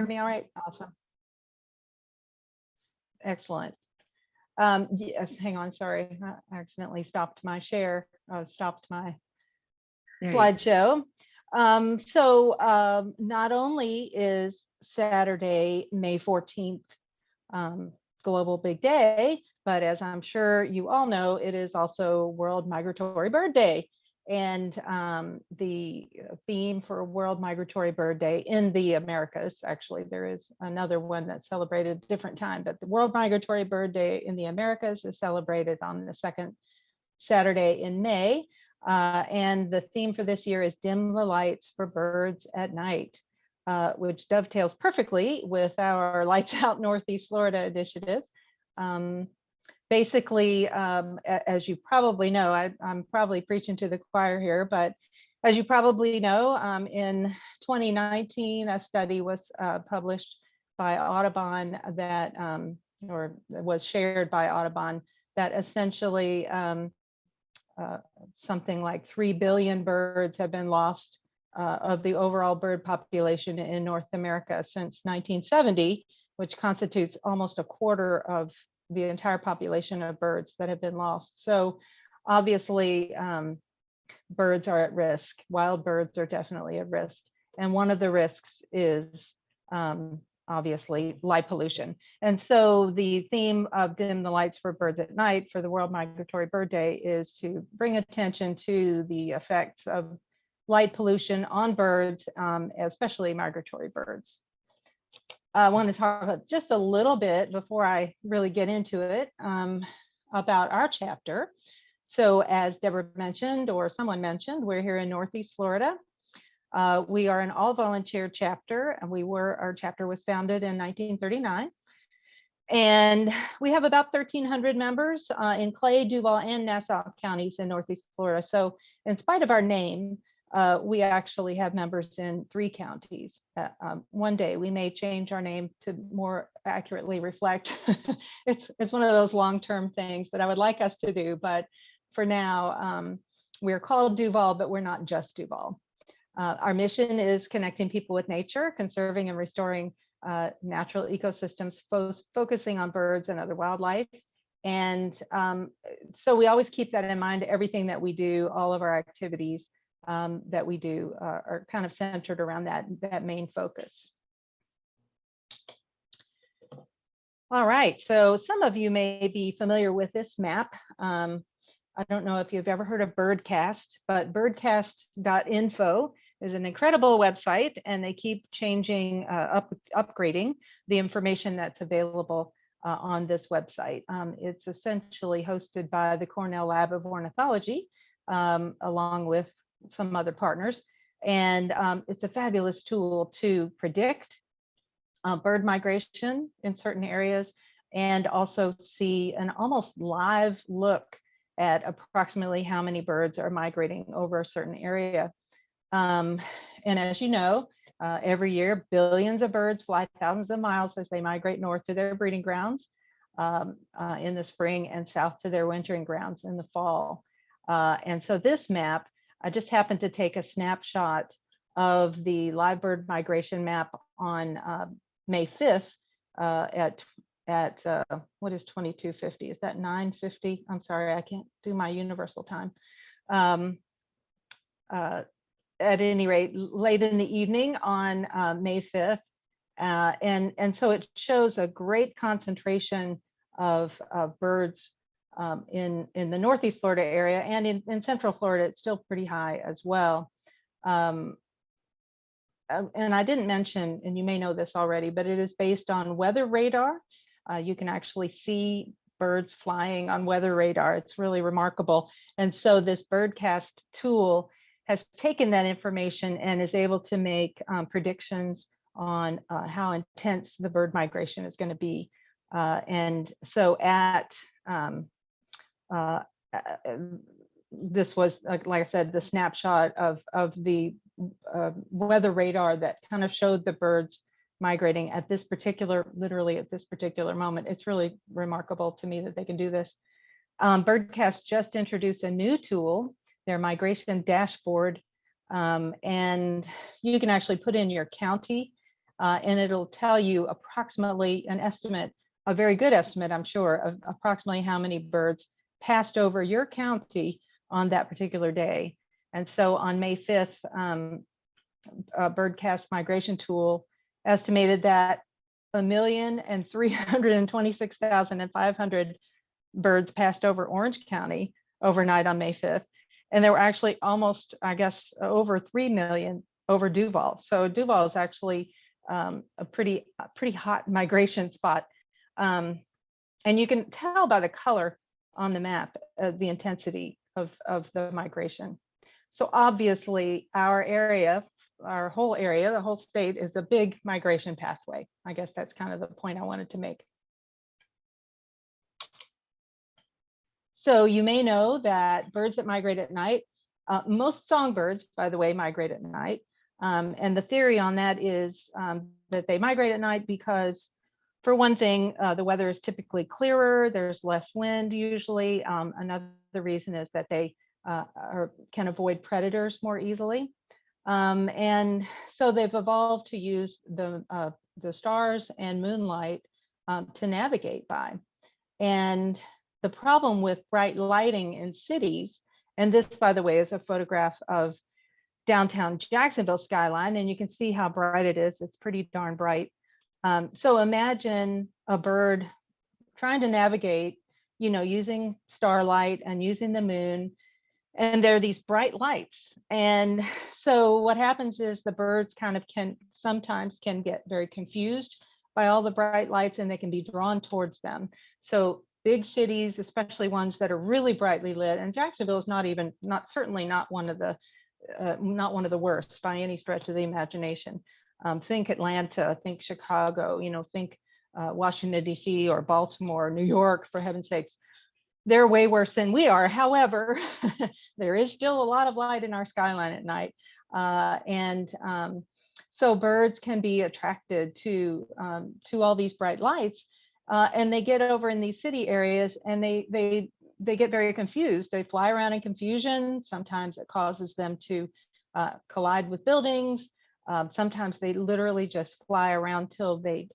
me all right? Awesome. Excellent. Yes, hang on, sorry. I accidentally stopped my share, stopped my slideshow. Not only is Saturday, May 14th, Global Big Day, but as I'm sure you all know, it is also World Migratory Bird Day. And the theme for World Migratory Bird Day in the Americas, actually, there is another one that's celebrated a different time, but the World Migratory Bird Day in the Americas is celebrated on the second Saturday in May. And the theme for this year is Dim the Lights for Birds at Night, which dovetails perfectly with our Lights Out Northeast Florida initiative. Basically, as you probably know, I'm probably preaching to the choir here, but as you probably know, in 2019, a study was published by Audubon that, or was shared by Audubon, that essentially something like 3 billion birds have been lost of the overall bird population in North America since 1970, which constitutes almost a quarter of the entire population of birds that have been lost. So obviously, birds are at risk. Wild birds are definitely at risk. And one of the risks is obviously light pollution. And so the theme of Dim the Lights for Birds at Night for the World Migratory Bird Day is to bring attention to the effects of light pollution on birds, especially migratory birds. I want to talk about just a little bit before I really get into it about our chapter. So as Deborah mentioned, or someone mentioned, we're here in Northeast Florida. We are an all volunteer chapter, and our chapter was founded in 1939. And we have about 1,300 members in Clay, Duval, and Nassau counties in Northeast Florida. So in spite of our name, we actually have members in 3 counties. One day we may change our name to more accurately reflect. It's one of those long-term things that I would like us to do, but for now, we're called Duval, but we're not just Duval. Our mission is connecting people with nature, conserving and restoring natural ecosystems, focusing on birds and other wildlife. And so we always keep that in mind. Everything that we do, all of our activities that we do are kind of centered around that main focus. All right, so some of you may be familiar with this map. I don't know if you've ever heard of Birdcast, but birdcast.info is an incredible website, and they keep changing, upgrading the information that's available on this website. It's essentially hosted by the Cornell Lab of Ornithology, along with some other partners. And it's a fabulous tool to predict bird migration in certain areas, and also see an almost live look at approximately how many birds are migrating over a certain area. And as you know, every year, billions of birds fly thousands of miles as they migrate north to their breeding grounds in the spring, and south to their wintering grounds in the fall. And so this map, I just happened to take a snapshot of the live bird migration map on May 5th at what is 2250? Is that 9:50? I'm sorry, I can't do my universal time. At any rate, late in the evening on May 5th. And so it shows a great concentration of birds in the Northeast Florida area, and in Central Florida, it's still pretty high as well. And I didn't mention, and you may know this already, but it is based on weather radar. You can actually see birds flying on weather radar. It's really remarkable. And so this Birdcast tool has taken that information and is able to make predictions on how intense the bird migration is going to be. And so this was, like I said, the snapshot of the weather radar that kind of showed the birds migrating at this particular, literally at this particular moment. It's really remarkable to me that they can do this. Birdcast just introduced a new tool, their migration dashboard, and you can actually put in your county and it'll tell you approximately an estimate, a very good estimate, I'm sure, of approximately how many birds passed over your county on that particular day. And so on May 5th, Birdcast migration tool estimated that 1,326,500 birds passed over Orange County overnight on May 5th. And there were actually almost, I guess, over 3 million over Duval. So Duval is actually a pretty hot migration spot. And you can tell by the color on the map the intensity of the migration. So obviously our area, our whole area, the whole state is a big migration pathway. I guess that's kind of the point I wanted to make. So you may know that birds that migrate at night, most songbirds, by the way, migrate at night. And the theory on that is that they migrate at night because, for one thing, the weather is typically clearer, there's less wind usually. Another reason is that they can avoid predators more easily. And so they've evolved to use the stars and moonlight to navigate by. And the problem with bright lighting in cities, and this, by the way, is a photograph of downtown Jacksonville skyline, and you can see how bright it is. It's pretty darn bright. So imagine a bird trying to navigate, using starlight and using the moon, and there are these bright lights. And so what happens is the birds kind of sometimes can get very confused by all the bright lights, and they can be drawn towards them. So big cities, especially ones that are really brightly lit, and Jacksonville is certainly not one of the worst by any stretch of the imagination. Think Atlanta, think Chicago, think Washington, D.C. or Baltimore, New York, for heaven's sakes. They're way worse than we are. However, there is still a lot of light in our skyline at night. So birds can be attracted to all these bright lights, and they get over in these city areas and they get very confused. They fly around in confusion. Sometimes it causes them to collide with buildings. Sometimes they literally just fly around till they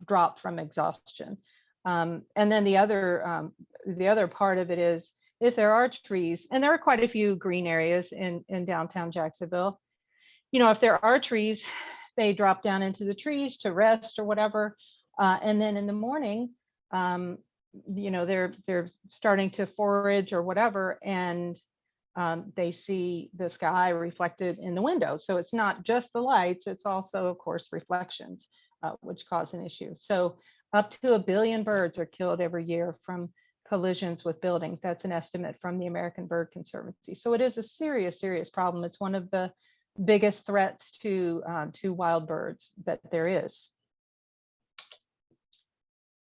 drop from exhaustion. And then the other part of it is, if there are trees, and there are quite a few green areas in downtown Jacksonville, if there are trees, they drop down into the trees to rest or whatever. And then in the morning, they're starting to forage or whatever, and they see the sky reflected in the window. So it's not just the lights, it's also, of course, reflections, which cause an issue. So up to 1 billion birds are killed every year from collisions with buildings. That's an estimate from the American Bird Conservancy. So it is a serious, serious problem. It's one of the biggest threats to wild birds that there is.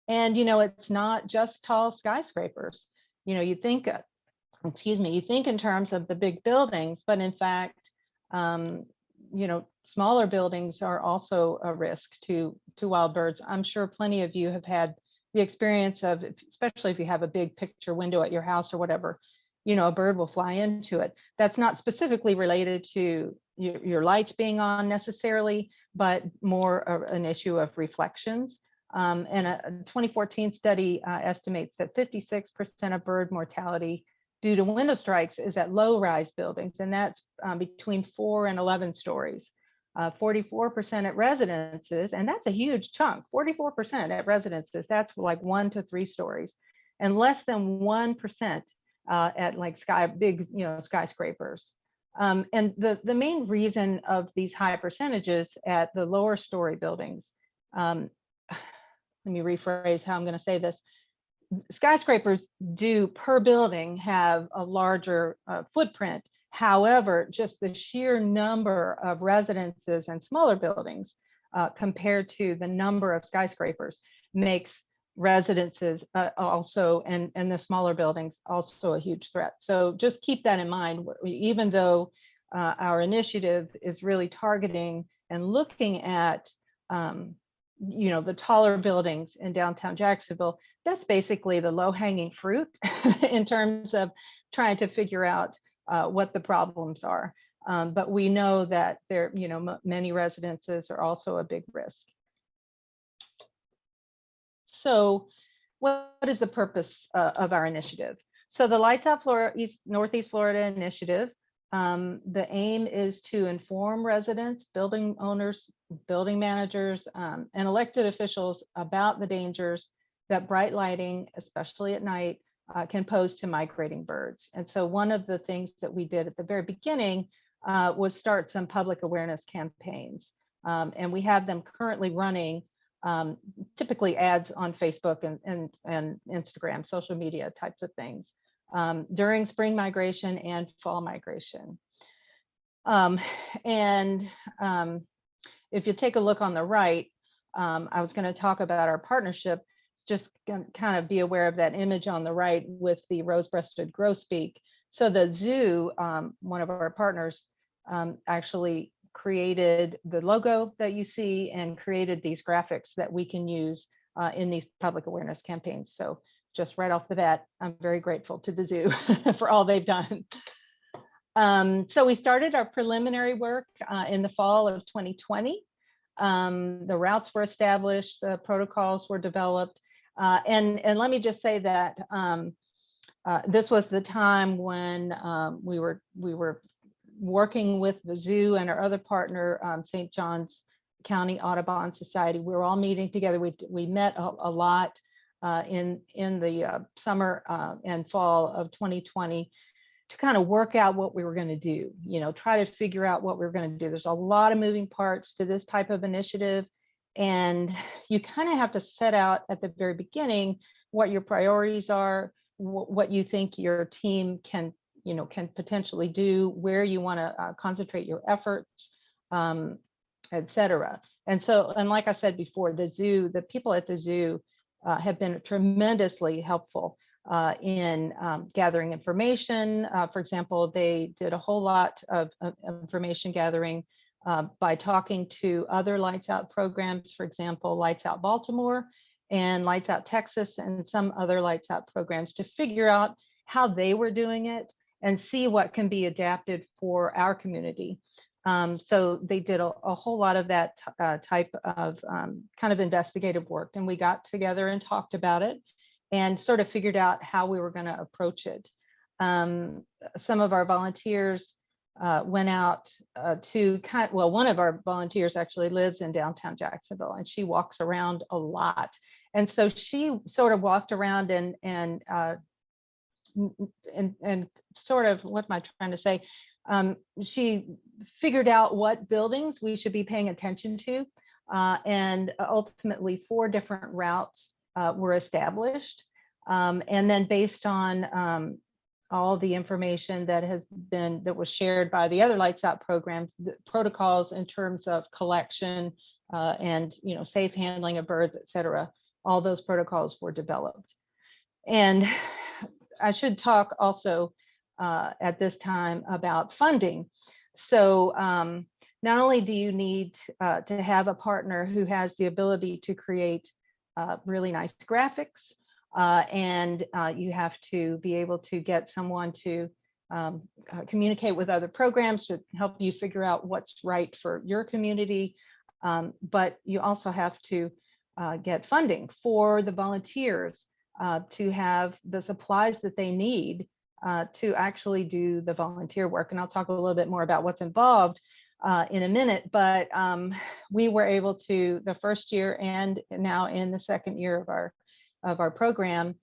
And, it's not just tall skyscrapers. You think in terms of the big buildings, but in fact, smaller buildings are also a risk to wild birds. I'm sure plenty of you have had the experience of, especially if you have a big picture window at your house or whatever, a bird will fly into it. That's not specifically related to your lights being on necessarily, but more an issue of reflections. And a 2014 study estimates that 56% of bird mortality due to window strikes is at low-rise buildings, and that's between 4 and 11 stories. 44% at residences, and that's a huge chunk. 44% at residences, that's like 1 to 3 stories, and less than 1% at like big skyscrapers. And the main reason of these high percentages at the lower story buildings, let me rephrase how I'm going to say this. Skyscrapers do per building have a larger footprint. However, just the sheer number of residences and smaller buildings compared to the number of skyscrapers makes residences also and the smaller buildings also a huge threat. So just keep that in mind. Even though our initiative is really targeting and looking at the taller buildings in downtown Jacksonville, that's basically the low-hanging fruit in terms of trying to figure out what the problems are. But we know that there, many residences are also a big risk. So what is the purpose of our initiative? So the Lights Out Northeast Florida initiative, the aim is to inform residents, building owners, building managers, and elected officials about the dangers that bright lighting, especially at night, can pose to migrating birds. And so one of the things that we did at the very beginning was start some public awareness campaigns. And we have them currently running, typically ads on Facebook and Instagram, social media types of things, during spring migration and fall migration. If you take a look on the right, I was going to talk about our partnership. Just kind of be aware of that image on the right with the rose-breasted grosbeak. So the zoo, one of our partners, actually created the logo that you see and created these graphics that we can use in these public awareness campaigns. So just right off the bat, I'm very grateful to the zoo for all they've done. So we started our preliminary work in the fall of 2020. The routes were established, the protocols were developed. And let me just say that this was the time when we were working with the zoo and our other partner, St. John's County Audubon Society. We were all meeting together. We met a lot in the summer and fall of 2020 to kind of work out what we were going to do, try to figure out what we were going to do. There's a lot of moving parts to this type of initiative. And you kind of have to set out at the very beginning what your priorities are, what you think your team can potentially do, where you want to concentrate your efforts, et cetera. And so, and like I said before, the people at the zoo have been tremendously helpful in gathering information. For example, they did a whole lot of information gathering by talking to other Lights Out programs, for example, Lights Out Baltimore and Lights Out Texas and some other Lights Out programs to figure out how they were doing it and see what can be adapted for our community. So they did a whole lot of that type of kind of investigative work, and we got together and talked about it and sort of figured out how we were going to approach it. Some of our volunteers went out to one of our volunteers actually lives in downtown Jacksonville, and she walks around a lot. And so she sort of walked around and sort of, what am I trying to say? She figured out what buildings we should be paying attention to. And ultimately 4 different routes were established. And then based on all the information that was shared by the other Lights Out programs, the protocols in terms of collection and safe handling of birds, et cetera, all those protocols were developed. And I should talk also at this time about funding. So not only do you need to have a partner who has the ability to create really nice graphics, and you have to be able to get someone to communicate with other programs to help you figure out what's right for your community, but you also have to get funding for the volunteers to have the supplies that they need to actually do the volunteer work. And I'll talk a little bit more about what's involved in a minute, but we were able to, the first year and now in the second year of our program,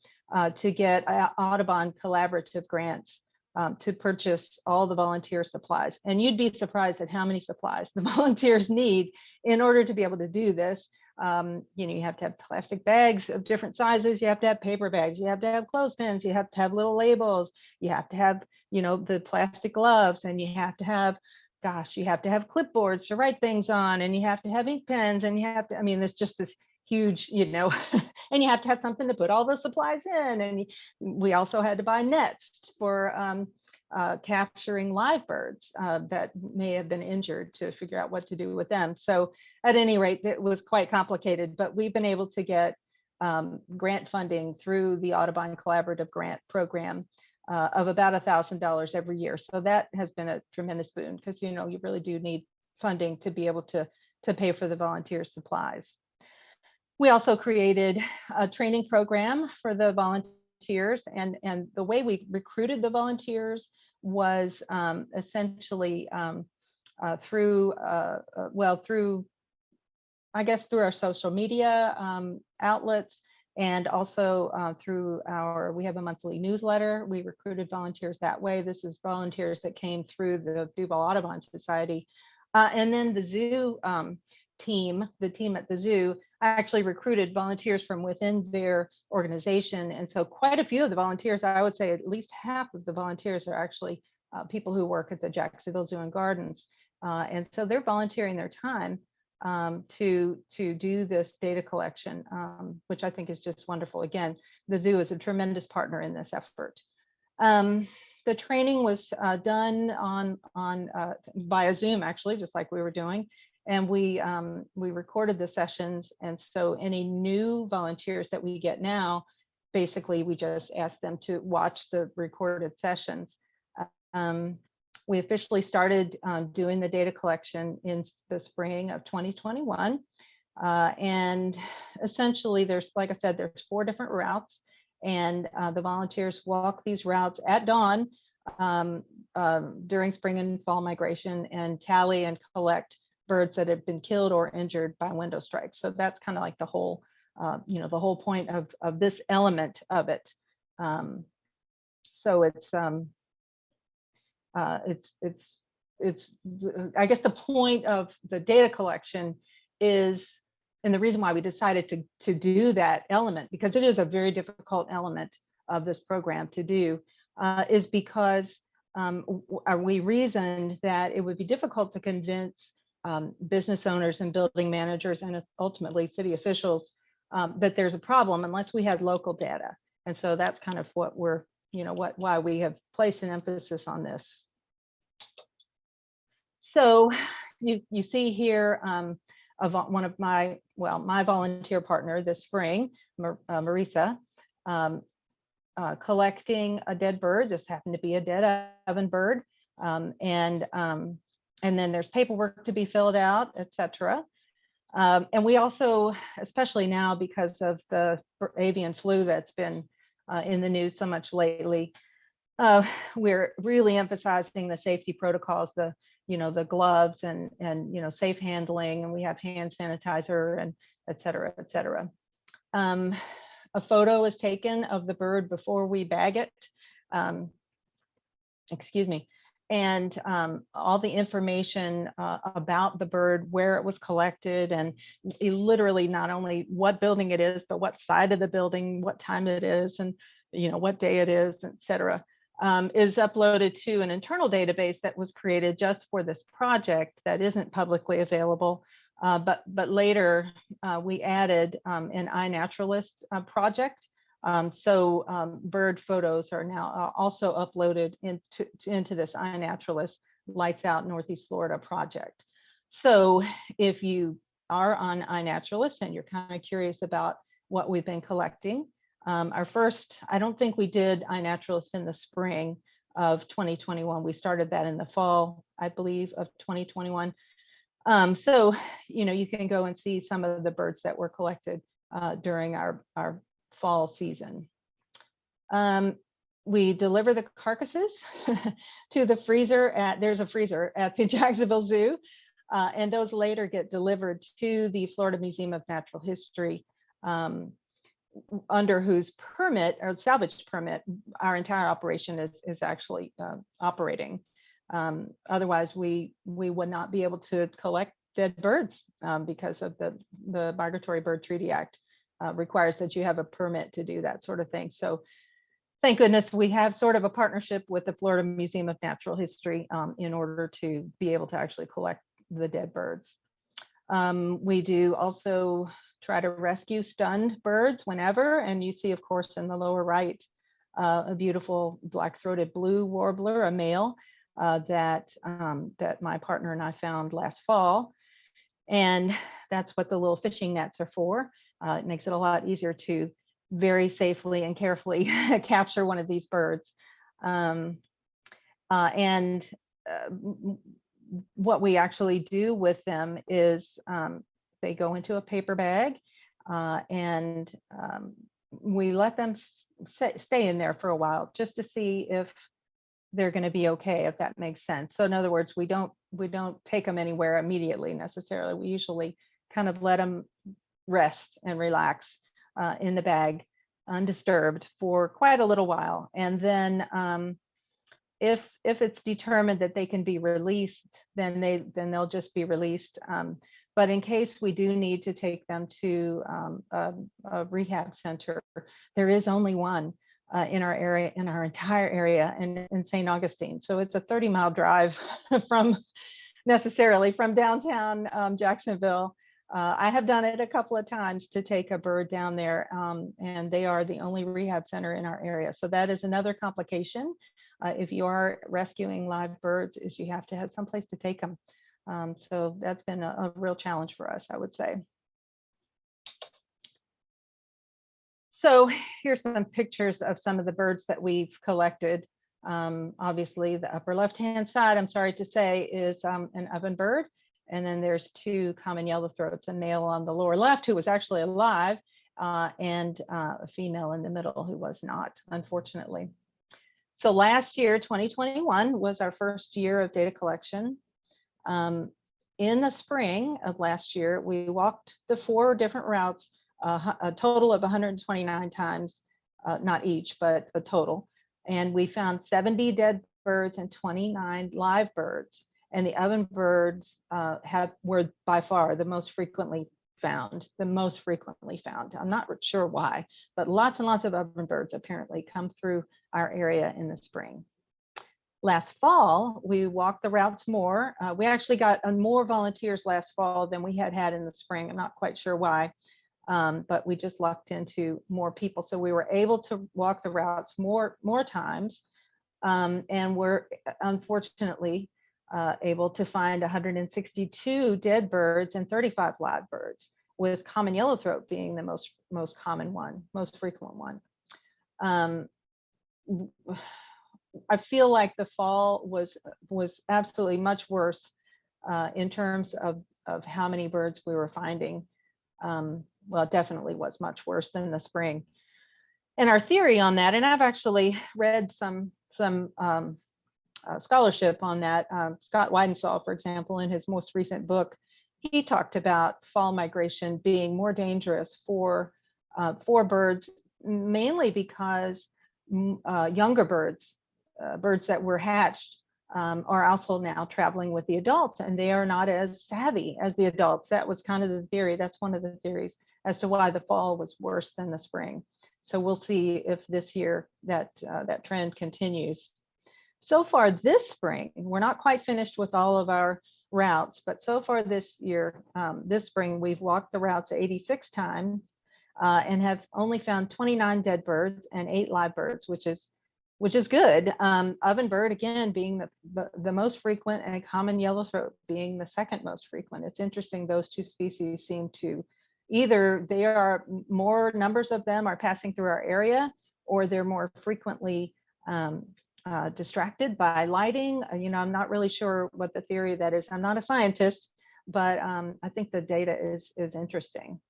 to get Audubon collaborative grants to purchase all the volunteer supplies. And you'd be surprised at how many supplies the volunteers need in order to be able to do this. You have to have plastic bags of different sizes, you have to have paper bags, you have to have clothespins, you have to have little labels, you have to have, the plastic gloves, and you have to have, you have to have clipboards to write things on, and you have to have ink pens, and you have to, there's just this huge, and you have to have something to put all the supplies in. And we also had to buy nets for capturing live birds that may have been injured, to figure out what to do with them. So at any rate, it was quite complicated, but we've been able to get grant funding through the Audubon Collaborative Grant Program of about $1,000 every year. So that has been a tremendous boon because, you know, you really do need funding to be able to pay for the volunteer supplies. We also created a training program for the volunteers, and the way we recruited the volunteers was essentially through I guess through our social media outlets, and also through we have a monthly newsletter. We recruited volunteers that way. This is volunteers that came through the Duval Audubon Society. And then the zoo team, the team at the zoo, actually recruited volunteers from within their organization. And so quite a few of the volunteers, I would say at least half of the volunteers are actually people who work at the Jacksonville Zoo and Gardens. And so they're volunteering their time to do this data collection, which I think is just wonderful. Again, the zoo is a tremendous partner in this effort. The training was done on via Zoom, actually, just like we were doing, and we recorded the sessions. And so any new volunteers that we get now, basically, we just ask them to watch the recorded sessions. We officially started doing the data collection in the spring of 2021. And essentially, there's, like I said, there's 4 different routes, and the volunteers walk these routes at dawn during spring and fall migration and tally and collect birds that have been killed or injured by window strikes. So that's kind of like the whole, the whole point of this element of it. So it's I guess the point of the data collection is, and the reason why we decided to do that element, because it is a very difficult element of this program to do, is because we reasoned that it would be difficult to convince business owners and building managers and ultimately city officials that there's a problem unless we had local data. And so that's kind of what we're, why we have placed an emphasis on this. So you see here of one of my volunteer partner this spring, Marisa, collecting a dead bird. This happened to be a dead oven bird. And then there's paperwork to be filled out, etc. And we also, especially now because of the avian flu that's been in the news so much lately, we're really emphasizing the safety protocols, the gloves and safe handling, and we have hand sanitizer and et cetera, et cetera. A photo is taken of the bird before we bag it. Excuse me. And all the information about the bird, where it was collected, and literally not only what building it is, but what side of the building, what time it is, and what day it is, et cetera, is uploaded to an internal database that was created just for this project that isn't publicly available. But later we added an iNaturalist project. So bird photos are now also uploaded into this iNaturalist Lights Out Northeast Florida project. So if you are on iNaturalist and you're kind of curious about what we've been collecting, our first, I don't think we did iNaturalist in the spring of 2021. We started that in the fall, I believe, of 2021. So, you can go and see some of the birds that were collected during our fall season. We deliver the carcasses to the freezer there's a freezer at the Jacksonville Zoo, and those later get delivered to the Florida Museum of Natural History, under whose permit or salvage permit our entire operation is actually operating. Otherwise, we would not be able to collect dead birds because of the Migratory Bird Treaty Act requires that you have a permit to do that sort of thing. So thank goodness we have sort of a partnership with the Florida Museum of Natural History in order to be able to actually collect the dead birds. We do also try to rescue stunned birds whenever, and you see, of course, in the lower right, a beautiful black-throated blue warbler, a male, that my partner and I found last fall. And that's what the little fishing nets are for. It makes it a lot easier to very safely and carefully capture one of these birds. Um, and what we actually do with them is they go into a paper bag, and we let them stay in there for a while just to see if they're going to be okay, if that makes sense. So in other words, we don't take them anywhere immediately necessarily. We usually kind of let them rest and relax in the bag undisturbed for quite a little while. And then if it's determined that they can be released, then they'll just be released. But in case we do need to take them to a rehab center, there is only one in our area, in our entire area, in St. Augustine. So it's a 30-mile drive from downtown Jacksonville. I have done it a couple of times to take a bird down there, and they are the only rehab center in our area. So that is another complication. If you are rescuing live birds, is you have to have someplace to take them. So that's been a real challenge for us, I would say. So here's some pictures of some of the birds that we've collected. Obviously, the upper left-hand side, I'm sorry to say, is an ovenbird. And then there's two common yellowthroats, a male on the lower left who was actually alive, and a female in the middle who was not, unfortunately. So last year, 2021, was our first year of data collection. In the spring of last year, we walked the 4 different routes, a total of 129 times, not each, but a total. And we found 70 dead birds and 29 live birds. And the ovenbirds were by far the most frequently found. I'm not sure why, but lots and lots of ovenbirds apparently come through our area in the spring. Last fall, we walked the routes more. We actually got more volunteers last fall than we had in the spring. I'm not quite sure why, but we just lucked into more people. So we were able to walk the routes more times, and we're unfortunately able to find 162 dead birds and 35 live birds, with common yellowthroat being the most common one, most frequent one. I feel like the fall was absolutely much worse in terms of how many birds we were finding. Well, it definitely was much worse than the spring. And our theory on that, and I've actually read some scholarship on that. Scott Weidensaw, for example, in his most recent book, he talked about fall migration being more dangerous for birds, mainly because younger birds, birds that were hatched, are also now traveling with the adults, and they are not as savvy as the adults. That was kind of the theory. That's one of the theories as to why the fall was worse than the spring. So we'll see if this year that trend continues. So far this spring, we're not quite finished with all of our routes, but so far this year, this spring, we've walked the routes 86 times and have only found 29 dead birds and 8 live birds, which is good. Ovenbird, again, being the most frequent, and common yellowthroat being the second most frequent. It's interesting, those two species seem to either more numbers of them are passing through our area, or they're more frequently distracted by lighting. I'm not really sure what the theory of that is. I'm not a scientist, but I think the data is interesting.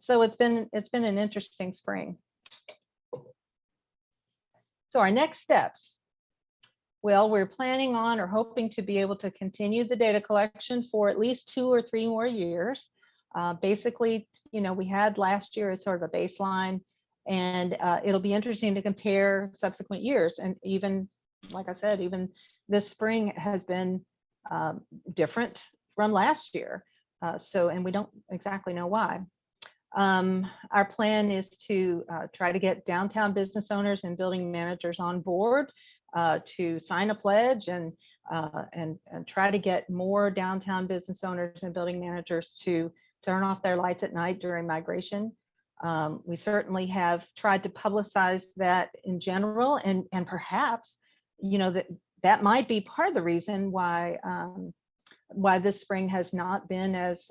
So it's been an interesting spring. So our next steps. Well, we're planning on or hoping to be able to continue the data collection for at least 2 or 3 more years. Basically, we had last year as sort of a baseline, and it'll be interesting to compare subsequent years. And even, like I said, even this spring has been different from last year. And we don't exactly know why. Our plan is to try to get downtown business owners and building managers on board to sign a pledge and try to get more downtown business owners and building managers to turn off their lights at night during migration. We certainly have tried to publicize that in general, and perhaps, that might be part of the reason why this spring has not been as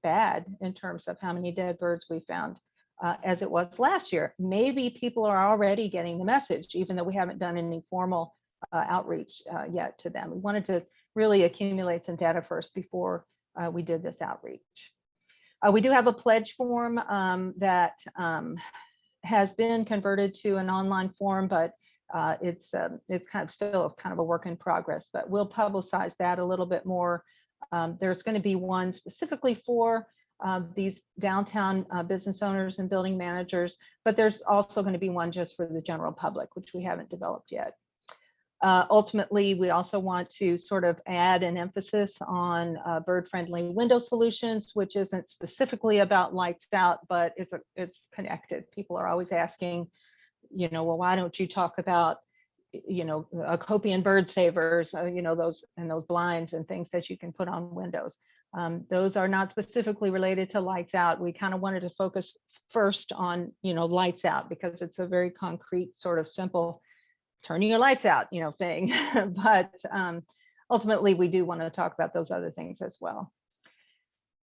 bad in terms of how many dead birds we found. as it was last year. Maybe people are already getting the message, even though we haven't done any formal outreach yet to them. We wanted to really accumulate some data first before we did this outreach. We do have a pledge form that has been converted to an online form, but it's kind of still kind of a work in progress, but we'll publicize that a little bit more. There's going to be one specifically for these downtown business owners and building managers, but there's also going to be one just for the general public, which we haven't developed yet. Ultimately, we also want to sort of add an emphasis on bird-friendly window solutions, which isn't specifically about lights out, but it's connected. People are always asking, you know, well, why don't you talk about, you know, Copian bird savers, you know, those blinds and things that you can put on windows. Those are not specifically related to lights out. We kind of wanted to focus first on, you know, lights out because it's a very concrete, sort of simple, turning your lights out, you know, thing. But ultimately, we do want to talk about those other things as well.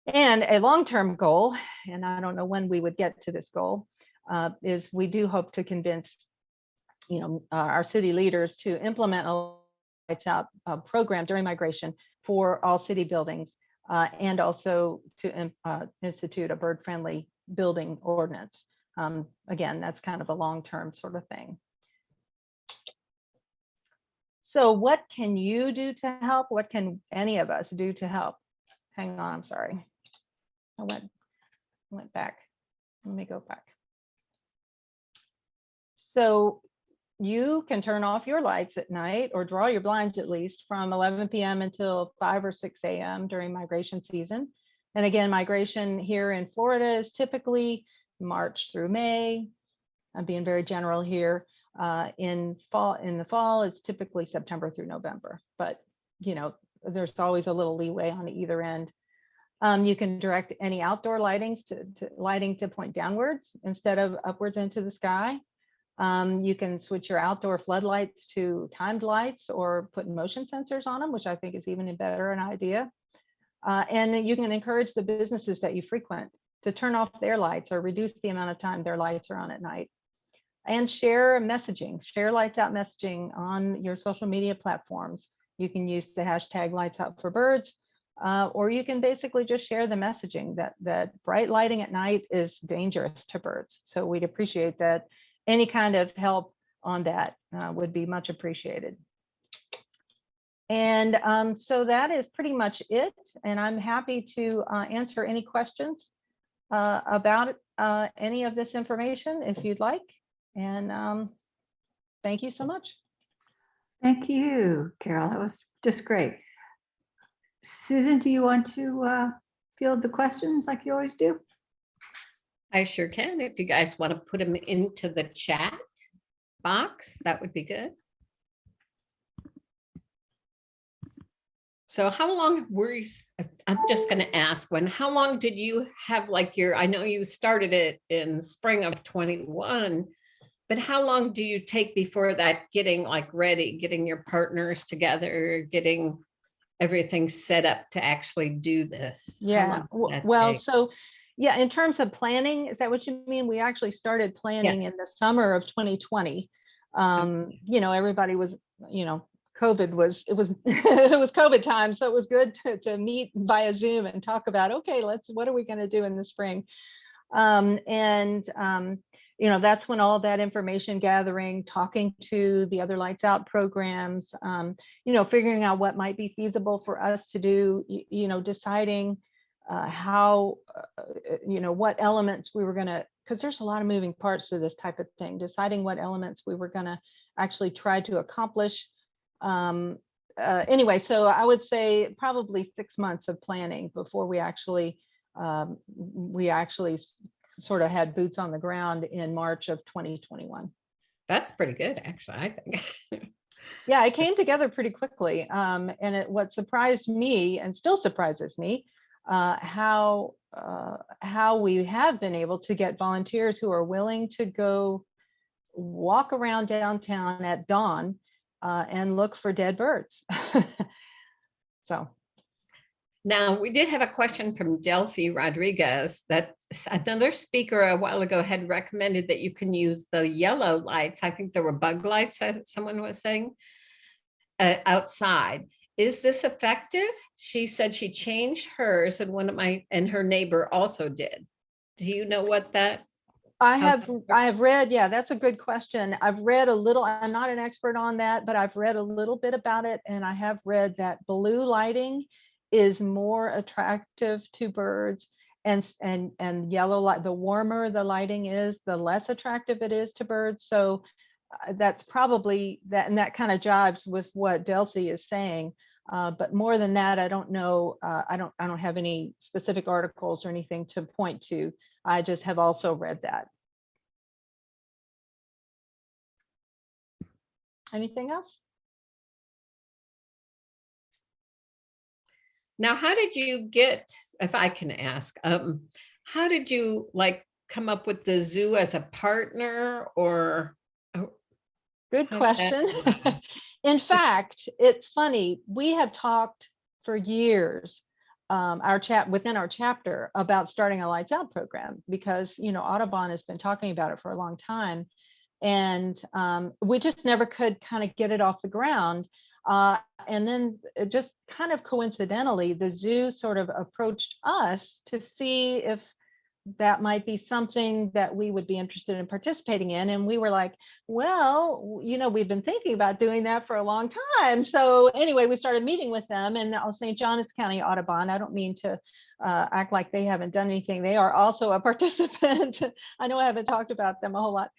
And a long-term goal, and I don't know when we would get to this goal, is we do hope to convince, you know, our city leaders to implement a lights out program during migration for all city buildings, and also to institute a bird-friendly building ordinance. Again, that's kind of a long-term sort of thing. So what can you do to help? What can any of us do to help? Hang on, I'm sorry. I went back. Let me go back. So you can turn off your lights at night or draw your blinds at least from 11 p.m. until 5 or 6 a.m. during migration season. And again, migration here in Florida is typically March through May. I'm being very general here. In the fall, it's typically September through November, but you know, there's always a little leeway on either end. You can direct any outdoor lighting to point downwards instead of upwards into the sky. You can switch your outdoor floodlights to timed lights or put motion sensors on them, which I think is even better an idea. And you can encourage the businesses that you frequent to turn off their lights or reduce the amount of time their lights are on at night. And share messaging, share lights out messaging on your social media platforms. You can use the hashtag lights out for birds, or you can basically just share the messaging that bright lighting at night is dangerous to birds. So we'd appreciate that. Any kind of help on that would be much appreciated. And so that is pretty much it. And I'm happy to answer any questions about any of this information if you'd like. And thank you so much. Thank you, Carol. That was just great. Susan, do you want to field the questions like you always do? I sure can. If you guys want to put them into the chat box, that would be good. So how long were you, I'm just going to ask how long did you have like I know you started it in spring of 21, but how long do you take before that getting like ready, getting your partners together, getting everything set up to actually do this? Yeah, well, so yeah, in terms of planning, is that what you mean? We actually started planning in the summer of 2020. You know, everybody was, you know, it was it was COVID time, so it was good to meet via Zoom and talk about, okay, what are we going to do in the spring? You know, that's when all that information gathering, talking to the other lights out programs, you know, figuring out what might be feasible for us to do, you know, deciding how, you know, what elements we were going to, because there's a lot of moving parts to this type of thing, deciding what elements we were going to actually try to accomplish. Anyway, so I would say probably 6 months of planning before we actually sort of had boots on the ground in March of 2021. That's pretty good, actually, I think. Yeah, it came together pretty quickly. And what surprised me and still surprises me, how we have been able to get volunteers who are willing to go walk around downtown at dawn and look for dead birds. So. Now, we did have a question from Delcy Rodriguez that another speaker a while ago had recommended that you can use the yellow lights. I think there were bug lights that someone was saying outside. Is this effective? She said she changed hers and her neighbor also did. Do you know what that? I have read, yeah, that's a good question. I've read a little, I'm not an expert on that, but I've read a little bit about it. And I have read that blue lighting is more attractive to birds, and yellow light, the warmer the lighting is, the less attractive it is to birds. So that's probably that, and that kind of jives with what Delcy is saying. But more than that, I don't know. I don't have any specific articles or anything to point to. I just have also read that. Anything else? Now, how did you get, if I can ask, how did you like come up with the zoo as a partner, or? Good question. In fact, it's funny. We have talked for years, within our chapter, about starting a Lights Out program, because Audubon has been talking about it for a long time, and we just never could kind of get it off the ground. And then just kind of coincidentally, the zoo sort of approached us to see if that might be something that we would be interested in participating in. And we were like, well, we've been thinking about doing that for a long time. So anyway, we started meeting with them, and St. John is County Audubon. I don't mean to act like they haven't done anything. They are also a participant. I know I haven't talked about them a whole lot.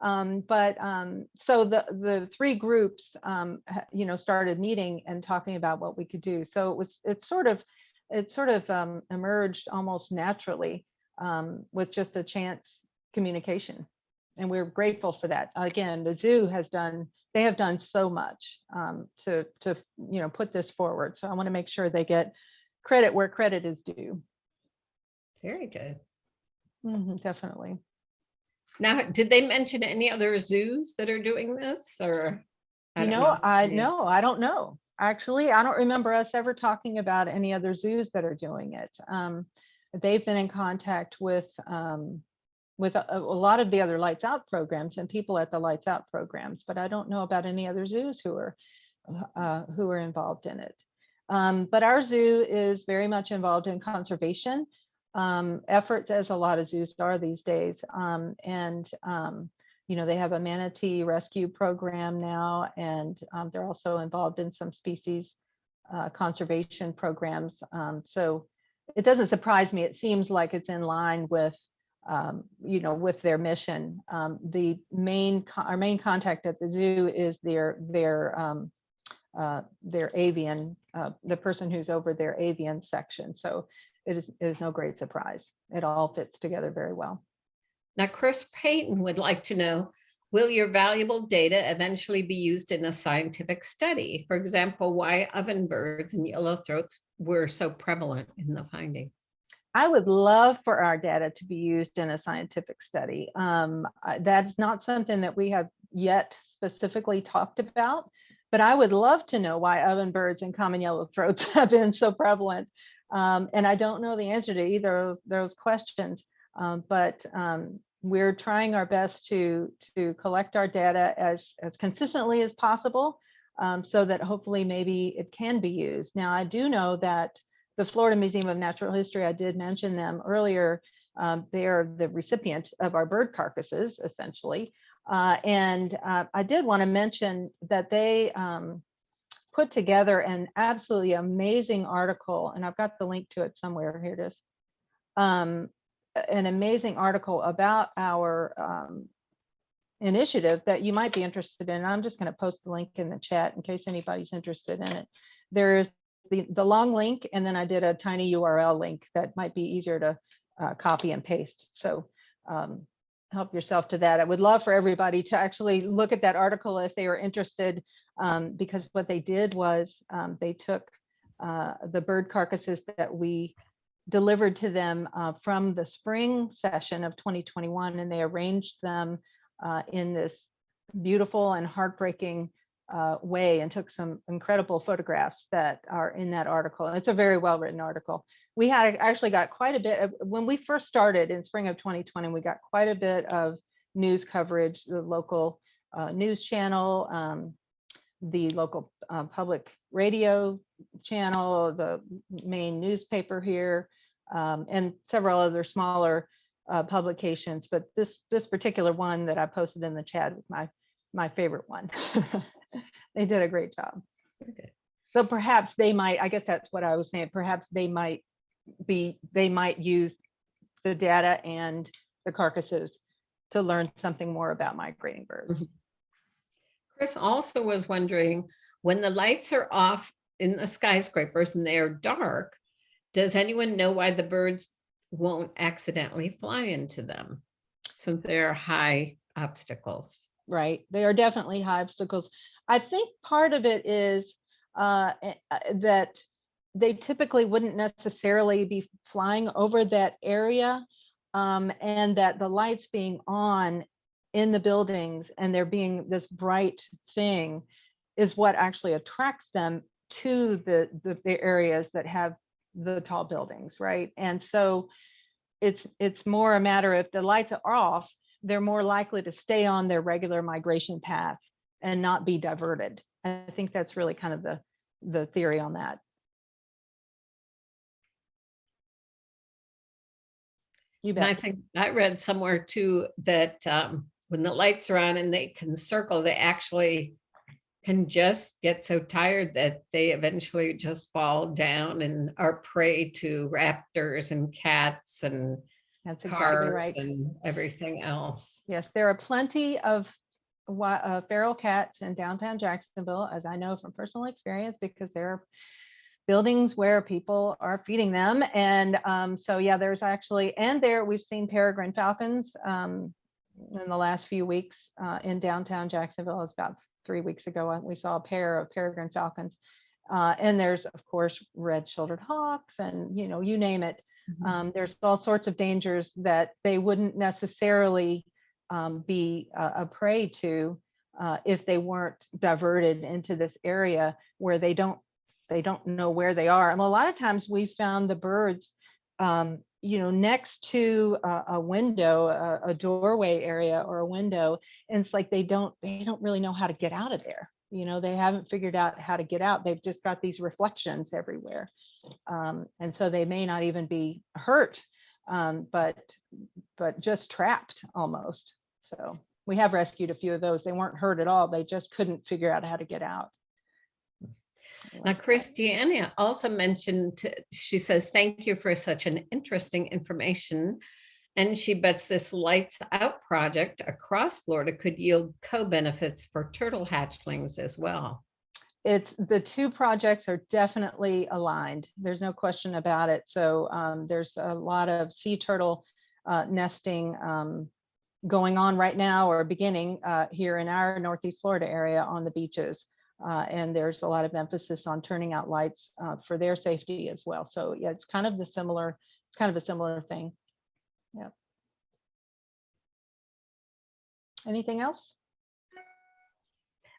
So the three groups, started meeting and talking about what we could do. So it sort of emerged almost naturally, with just a chance communication, and we're grateful for that. Again, the zoo they have done so much to put this forward. So I want to make sure they get credit where credit is due. Very good. Definitely. Now, did they mention any other zoos that are doing this, or? I don't know. Actually, I don't remember us ever talking about any other zoos that are doing it. They've been in contact with a lot of the other Lights Out programs and people at the Lights Out programs, but I don't know about any other zoos who are involved in it. But our zoo is very much involved in conservation efforts, as a lot of zoos are these days. They have a manatee rescue program now, and they're also involved in some species conservation programs. So it doesn't surprise me. It seems like it's in line with, with their mission. Our main contact at the zoo is their avian, the person who's over their avian section. So it is no great surprise. It all fits together very well. Now, Chris Payton would like to know, will your valuable data eventually be used in a scientific study? For example, why ovenbirds and yellowthroats were so prevalent in the findings? I would love for our data to be used in a scientific study. That's not something that we have yet specifically talked about, but I would love to know why ovenbirds and common yellowthroats have been so prevalent. And I don't know the answer to either of those questions, but we're trying our best to collect our data as consistently as possible, so that hopefully maybe it can be used. Now, I do know that the Florida Museum of Natural History, I did mention them earlier, they are the recipient of our bird carcasses, essentially. And I did want to mention that they put together an absolutely amazing article, and I've got the link to it somewhere. Here it is. An amazing article about our initiative that you might be interested in. I'm just going to post the link in the chat in case anybody's interested in it. There is the long link, and then I did a tiny URL link that might be easier to copy and paste. So help yourself to that. I would love for everybody to actually look at that article if they are interested, because what they did was they took the bird carcasses that we delivered to them from the spring session of 2021, and they arranged them in this beautiful and heartbreaking way and took some incredible photographs that are in that article. And it's a very well written article. We had actually got quite a bit of, when we first started in spring of 2020, we got quite a bit of news coverage, the local news channel, the local public radio channel, the main newspaper here, and several other smaller publications. But this particular one that I posted in the chat was my favorite one. They did a great job. Okay. So perhaps they might, I guess that's what I was saying, perhaps they might use the data and the carcasses to learn something more about migrating birds. Mhm. Chris also was wondering, when the lights are off in the skyscrapers and they're dark, does anyone know why the birds won't accidentally fly into them, since they're high obstacles? Right, they are definitely high obstacles. I think part of it is that they typically wouldn't necessarily be flying over that area, and that the lights being on in the buildings and there being this bright thing is what actually attracts them to the areas that have the tall buildings, right? And so it's more a matter, if the lights are off, they're more likely to stay on their regular migration path and not be diverted. I think that's really kind of the theory on that. You And I bet. think I read somewhere too that when the lights are on and they can circle, they actually can just get so tired that they eventually just fall down and are prey to raptors and cats and That's exactly cars right. and everything else. Yes, there are plenty of feral cats in downtown Jacksonville, as I know from personal experience, because there are buildings where people are feeding them. And so, yeah, there's actually, and there we've seen peregrine falcons in the last few weeks in downtown Jacksonville. It's about 3 weeks ago, we saw a pair of peregrine falcons. And there's, of course, red-shouldered hawks and, you name it. There's all sorts of dangers that they wouldn't necessarily be a prey to if they weren't diverted into this area where they don't know where they are. And a lot of times we found the birds next to a window, a doorway area or a window, and it's like they don't really know how to get out of there. They haven't figured out how to get out. They've just got these reflections everywhere, and so they may not even be hurt, but just trapped almost. So we have rescued a few of those. They weren't hurt at all. They just couldn't figure out how to get out. Now, Christiana also mentioned, she says, thank you for such an interesting information. And she bets this Lights Out project across Florida could yield co-benefits for turtle hatchlings as well. It's the two projects are definitely aligned. There's no question about it. So there's a lot of sea turtle nesting going on right now, or beginning here in our Northeast Florida area on the beaches. And there's a lot of emphasis on turning out lights for their safety as well. So yeah, it's kind of a similar thing. Yeah. Anything else?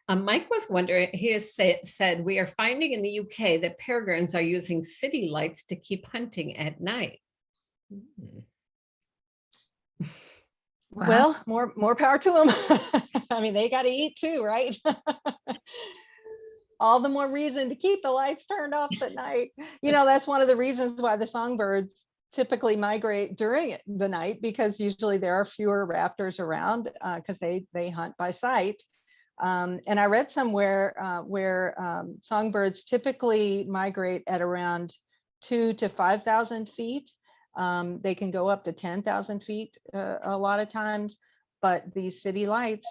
Mike was wondering, he has said, we are finding in the UK that peregrines are using city lights to keep hunting at night. Wow. Well, more power to them. I mean, they got to eat too, right? All the more reason to keep the lights turned off at night. That's one of the reasons why the songbirds typically migrate during the night, because usually there are fewer raptors around because they hunt by sight. And I read somewhere where songbirds typically migrate at around 2,000 to 5,000 feet. They can go up to 10,000 feet a lot of times, but these city lights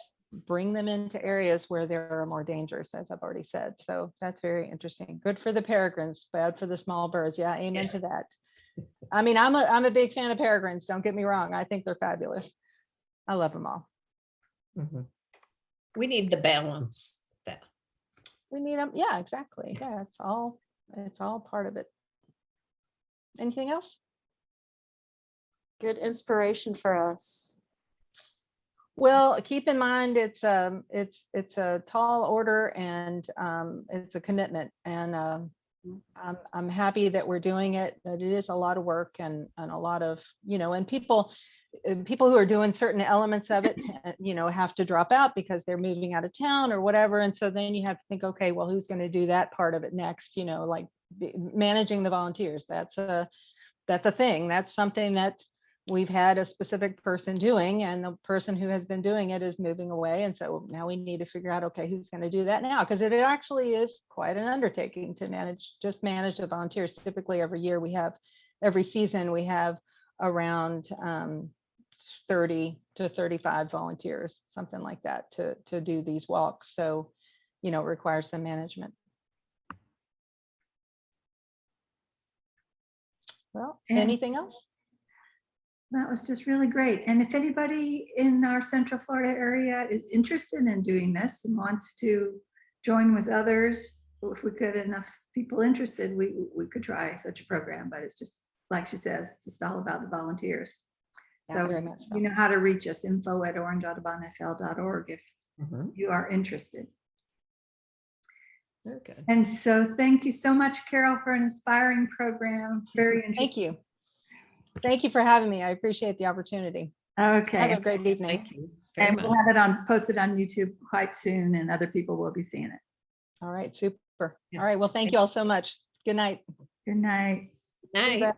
bring them into areas where they're more dangerous, as I've already said. So that's very interesting. Good for the peregrines, bad for the small birds. Yeah, amen to that. I mean, I'm a big fan of peregrines. Don't get me wrong. I think they're fabulous. I love them all. Mm-hmm. We need the balance. We need them. Yeah, exactly. Yeah, it's all part of it. Anything else? Good inspiration for us. Well, keep in mind, it's a tall order, and it's a commitment, and I'm happy that we're doing it, but it is a lot of work, and a lot of, and people who are doing certain elements of it, have to drop out because they're moving out of town or whatever. And so then you have to think, okay, well, who's going to do that part of it next? Like managing the volunteers. That's a thing. That's something that we've had a specific person doing, and the person who has been doing it is moving away. And so now we need to figure out, okay, who's going to do that now? Because it actually is quite an undertaking to manage the volunteers. Typically every season we have around 30 to 35 volunteers, something like that, to do these walks. So, it requires some management. Well, And- anything else? That was just really great. And if anybody in our Central Florida area is interested in doing this and wants to join with others, if we get enough people interested, we could try such a program. But it's just, like she says, just all about the volunteers. Yeah, So very much so. you know how to reach us, info@orangeaudubonfl.org if you are interested. Okay. And so thank you so much, Carol, for an inspiring program. Very interesting. Thank you. Thank you for having me. I appreciate the opportunity. Have Okay. a great evening. Thank you very And much. we'll have it posted on YouTube quite soon, and other people will be seeing it. All right, super. Yes. All right, well, thank you all so much. Good night. Good night. Night.